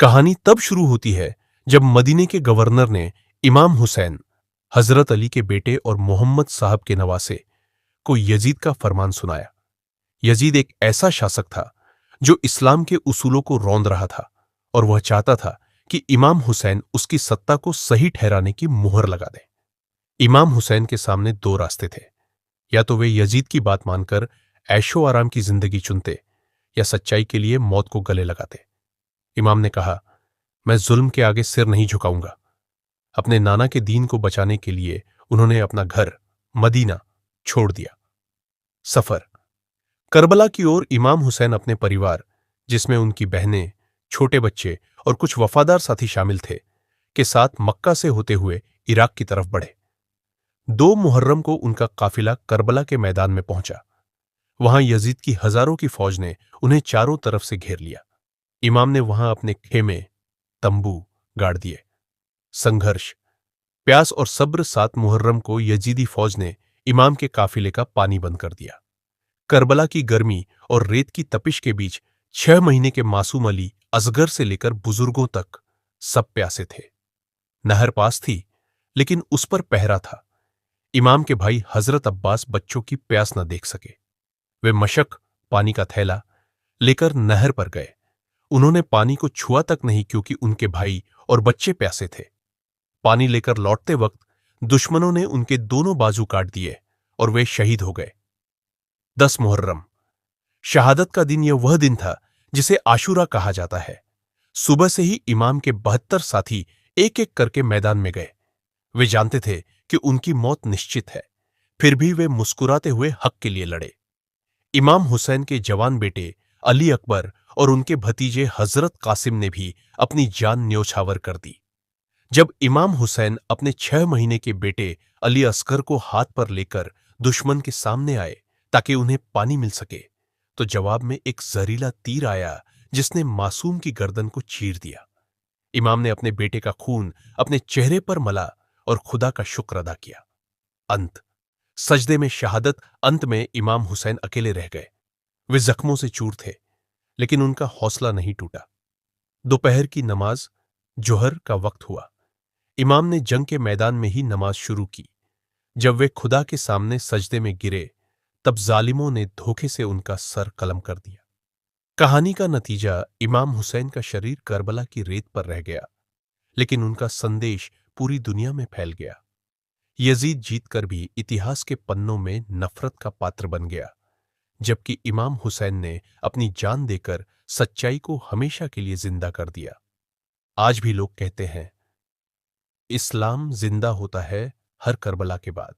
कहानी तब शुरू होती है जब मदीने के गवर्नर ने इमाम हुसैन, हजरत अली के बेटे और मोहम्मद साहब के नवासे, को यजीद का फरमान सुनाया। यजीद एक ऐसा शासक था जो इस्लाम के उसूलों को रौंद रहा था और वह चाहता था कि इमाम हुसैन उसकी सत्ता को सही ठहराने की मुहर लगा दे। इमाम हुसैन के सामने दो रास्ते थे, या तो वे यजीद की बात मानकर ऐशो आराम की जिंदगी चुनते या सच्चाई के लिए मौत को गले लगाते। इमाम ने कहा, मैं जुल्म के आगे सिर नहीं झुकाऊंगा। अपने नाना के दीन को बचाने के लिए उन्होंने अपना घर मदीना छोड़ दिया। सफर करबला की ओर इमाम हुसैन अपने परिवार, जिसमें उनकी बहनें, छोटे बच्चे और कुछ वफादार साथी शामिल थे, के साथ मक्का से होते हुए इराक की तरफ बढ़े। 2 मुहर्रम को उनका काफिला करबला के मैदान में पहुंचा। वहां यजीद की हजारों की फौज ने उन्हें चारों तरफ से घेर लिया। इमाम ने वहां अपने खेमे, तंबू गाड़ दिए। संघर्ष, प्यास और सब्र 7 मुहर्रम को यजीदी फौज ने इमाम के काफिले का पानी बंद कर दिया। करबला की गर्मी और रेत की तपिश के बीच 6 महीने के मासूम अली, असगर से लेकर बुजुर्गों तक, सब प्यासे थे। नहर पास थी, लेकिन उस पर पहरा था। इमाम के भाई हजरत अब्बास बच्चों की प्यास न देख सके। वे मशक, पानी का थैला लेकर नहर पर गए। उन्होंने पानी को छुआ तक नहीं, क्योंकि उनके भाई और बच्चे प्यासे थे। पानी लेकर लौटते वक्त दुश्मनों ने उनके दोनों बाजू काट दिए और वे शहीद हो गए। 10 मुहर्रम, शहादत का दिन। यह वह दिन था जिसे आशूरा कहा जाता है। सुबह से ही इमाम के 72 साथी एक एक करके मैदान में गए। वे जानते थे कि उनकी मौत निश्चित है, फिर भी वे मुस्कुराते हुए हक के लिए लड़े। इमाम हुसैन के जवान बेटे अली अकबर और उनके भतीजे हजरत कासिम ने भी अपनी जान न्योछावर कर दी। जब इमाम हुसैन अपने 6 महीने के बेटे अली असगर को हाथ पर लेकर दुश्मन के सामने आए ताकि उन्हें पानी मिल सके, तो जवाब में एक जहरीला तीर आया जिसने मासूम की गर्दन को चीर दिया। इमाम ने अपने बेटे का खून अपने चेहरे पर मला और खुदा का शुक्र अदा किया। अंत, सजदे में शहादत। अंत में इमाम हुसैन अकेले रह गए। वे जख्मों से चूर थे, लेकिन उनका हौसला नहीं टूटा। दोपहर की नमाज, जोहर का वक्त हुआ। इमाम ने जंग के मैदान में ही नमाज शुरू की। जब वे खुदा के सामने सजदे में गिरे, तब जालिमों ने धोखे से उनका सर कलम कर दिया। कहानी का नतीजा, इमाम हुसैन का शरीर करबला की रेत पर रह गया, लेकिन उनका संदेश पूरी दुनिया में फैल गया। यजीद जीतकर भी इतिहास के पन्नों में नफरत का पात्र बन गया, जबकि इमाम हुसैन ने अपनी जान देकर सच्चाई को हमेशा के लिए जिंदा कर दिया। आज भी लोग कहते हैं, इस्लाम जिंदा होता है हर करबला के बाद।